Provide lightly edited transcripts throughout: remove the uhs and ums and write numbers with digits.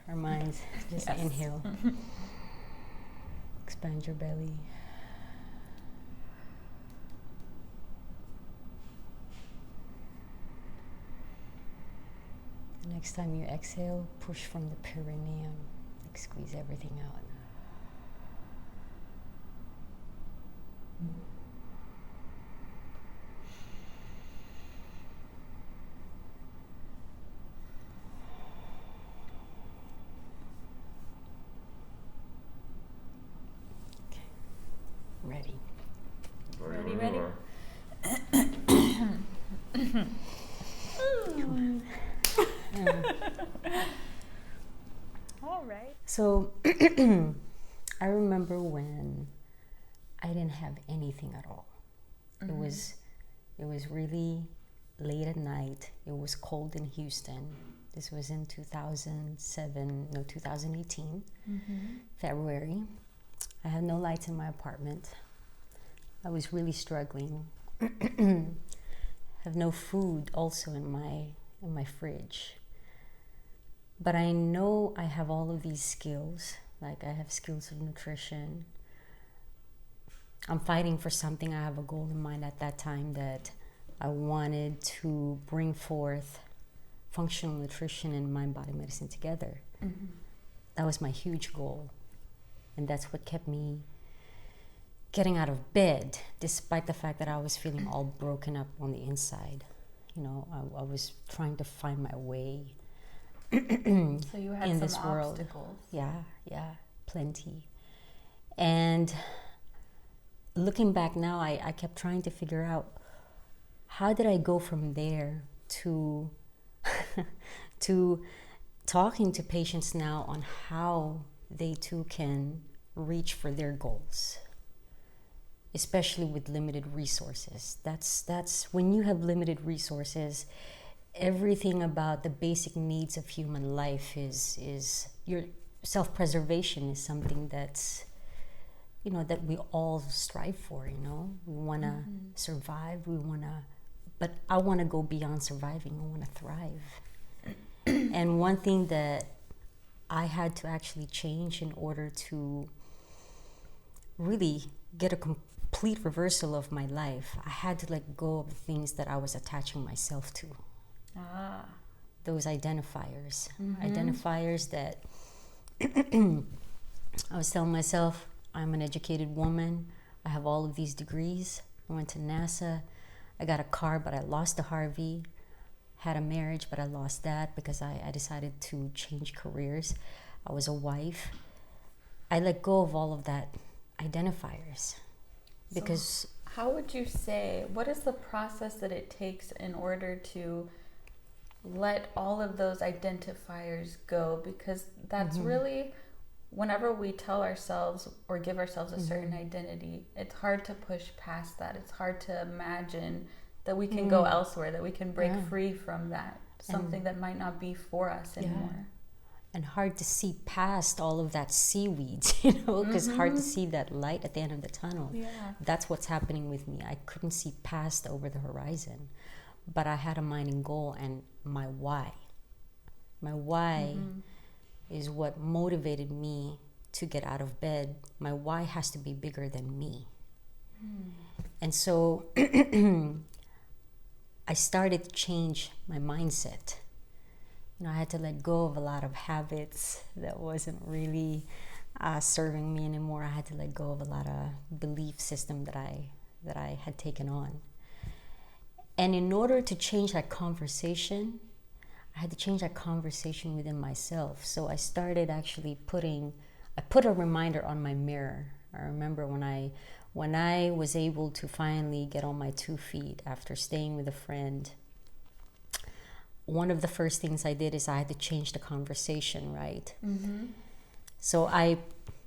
our minds. Just Yes. inhale. Expand your belly. The next time you exhale, push from the perineum. Like squeeze everything out. Ready. Ready, ready? All right. So I remember when I didn't have anything at all. It was really late at night. It was cold in Houston. This was in 2018, February. I had no lights in my apartment. I was really struggling. Have no food also in my fridge. But I know I have all of these skills. Like I have skills of nutrition. I'm fighting for something. I have a goal in mind at that time that I wanted to bring forth functional nutrition and mind-body medicine together. That was my huge goal. And that's what kept me getting out of bed, despite the fact that I was feeling all broken up on the inside. You know, I was trying to find my way. So you had in some this world. obstacles. Yeah, plenty. And looking back now, I kept trying to figure out, how did I go from there to to talking to patients now on how they too can reach for their goals, especially with limited resources. That's when you have limited resources, everything about the basic needs of human life is your self-preservation is something that's, you know, that we all strive for. You know, we want to survive, but I want to go beyond surviving. I want to thrive. And one thing that I had to actually change in order to really get a complete reversal of my life, I had to let go of the things that I was attaching myself to. Those identifiers. Identifiers that I was telling myself, I'm an educated woman. I have all of these degrees. I went to NASA. I got a car, but I lost the Harvey. Had a marriage, but I lost that because I decided to change careers. I was a wife. I let go of all of that identifiers because... So how would you say, what is the process that it takes in order to let all of those identifiers go? Because that's really, whenever we tell ourselves or give ourselves a certain identity, it's hard to push past that. It's hard to imagine that we can go elsewhere, that we can break free from that, something that might not be for us anymore. And hard to see past all of that seaweed, you know, because hard to see that light at the end of the tunnel. That's what's happening with me. I couldn't see past over the horizon, but I had a mind and goal and my why. My why is what motivated me to get out of bed. My why has to be bigger than me. And so I started to change my mindset. You know, I had to let go of a lot of habits that wasn't really serving me anymore. I had to let go of a lot of belief system that I had taken on. And in order to change that conversation, I had to change that conversation within myself. So I started actually I put a reminder on my mirror. I remember when I was able to finally get on my 2 feet after staying with a friend, one of the first things I did is I had to change the conversation, right? So I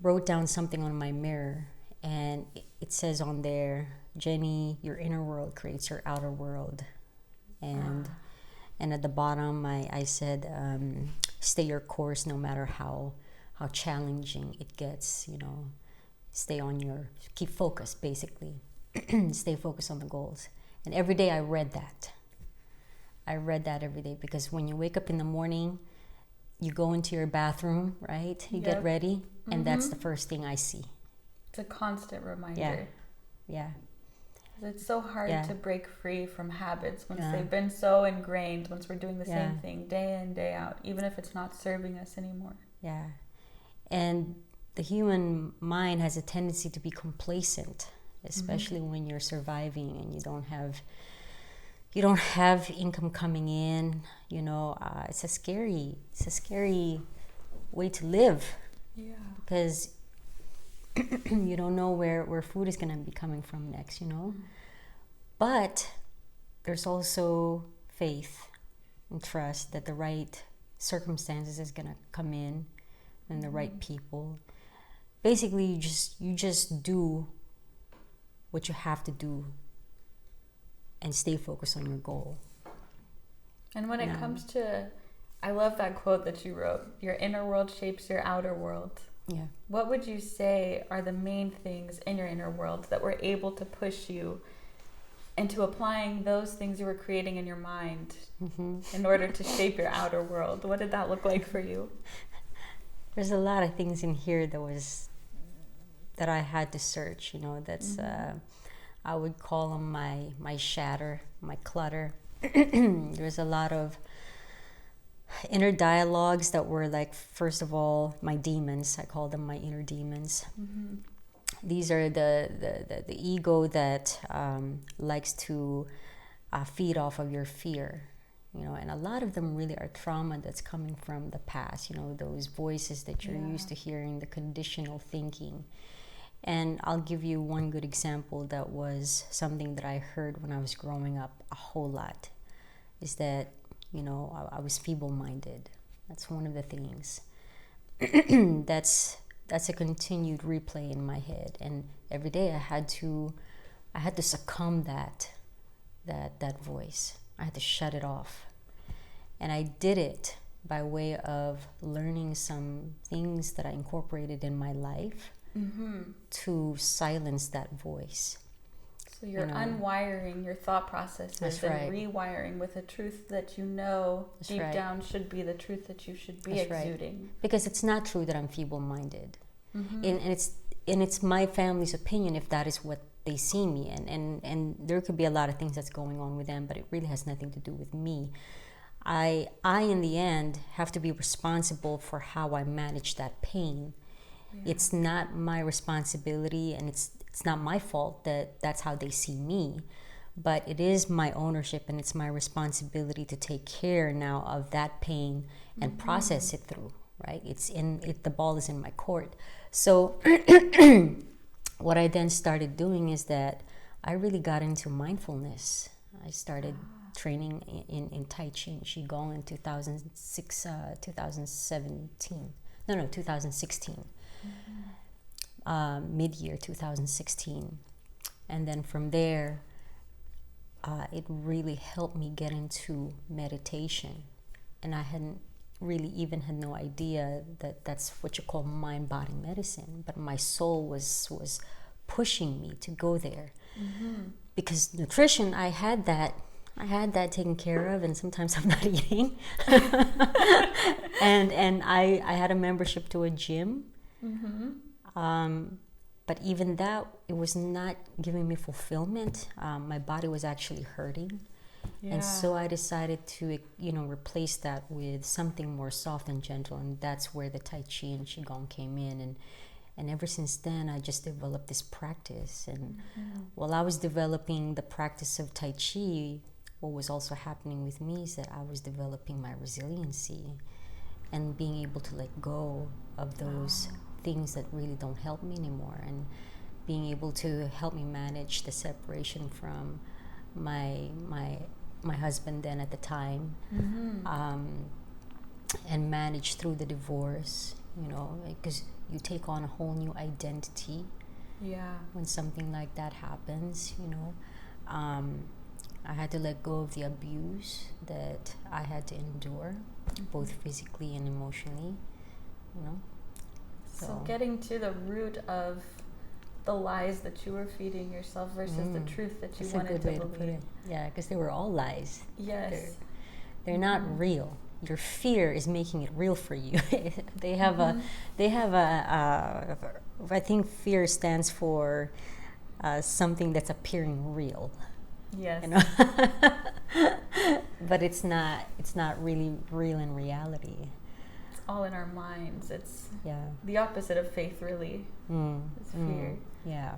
wrote down something on my mirror, and it says on there, Geny, your inner world creates your outer world. And at the bottom, I said, stay your course no matter how challenging it gets, you know. Keep focused, basically. Stay focused on the goals. And every day I read that. I read that every day because when you wake up in the morning, you go into your bathroom, right? You get ready, and that's the first thing I see. It's a constant reminder. Yeah. It's so hard to break free from habits once they've been so ingrained, once we're doing the same thing day in, day out, even if it's not serving us anymore. Yeah. And the human mind has a tendency to be complacent, especially when you're surviving and you don't have income coming in. It's a scary way to live. Yeah. Because you don't know where food is going to be coming from next, But there's also faith and trust that the right circumstances is going to come in and the right people. Basically, you just do what you have to do and stay focused on your goal. And when it comes to, I love that quote that you wrote, your inner world shapes your outer world. Yeah. What would you say are the main things in your inner world that were able to push you into applying those things you were creating in your mind in order to shape your outer world? What did that look like for you? There's a lot of things in here that I had to search, that's I would call them my shatter, my clutter. There's a lot of inner dialogues that were like, first of all, my demons. I call them my inner demons. These are the ego that likes to feed off of your fear, and a lot of them really are trauma that's coming from the past, those voices that you're used to hearing, the conditional thinking. And I'll give you one good example that was something that I heard when I was growing up a whole lot, is that I was feeble-minded. That's one of the things. That's a continued replay in my head, and every day I had to succumb that voice. I had to shut it off, and I did it by way of learning some things that I incorporated in my life to silence that voice. So you're unwiring your thought processes and rewiring with a truth that deep down should be the truth that you should be exuding. Right. Because it's not true that I'm feeble-minded. And it's my family's opinion if that is what they see me. And there could be a lot of things that's going on with them, but it really has nothing to do with me. I in the end have to be responsible for how I manage that pain. It's not my responsibility, and it's not my fault that that's how they see me, but it is my ownership, and it's my responsibility to take care now of that pain and process it through, right? The ball is in my court. So what I then started doing is that I really got into mindfulness. I started training in Tai Chi and Qigong in 2016. Mid-year 2016, and then from there it really helped me get into meditation, and I hadn't really even had no idea that that's what you call mind-body medicine, but my soul was pushing me to go there because nutrition, I had that taken care of, and sometimes I'm not eating. and I had a membership to a gym. But even that, it was not giving me fulfillment. My body was actually hurting. And so I decided to, replace that with something more soft and gentle. And that's where the Tai Chi and Qigong came in. And ever since then, I just developed this practice. And while I was developing the practice of Tai Chi, what was also happening with me is that I was developing my resiliency and being able to let go of those things that really don't help me anymore, and being able to help me manage the separation from my husband then at the time, and manage through the divorce, because you take on a whole new identity when something like that happens. I had to let go of the abuse that I had to endure, both physically and emotionally, So getting to the root of the lies that you were feeding yourself versus the truth that you wanted to believe. Yeah, because they were all lies. Yes. They're not real. your fear is making it real for you. they have Mm-hmm. I think fear stands for something that's appearing real. Yes. You know, but it's not really real in reality. It's all in our minds. It's Yeah. the opposite of faith, really. Mm, It's fear. yeah.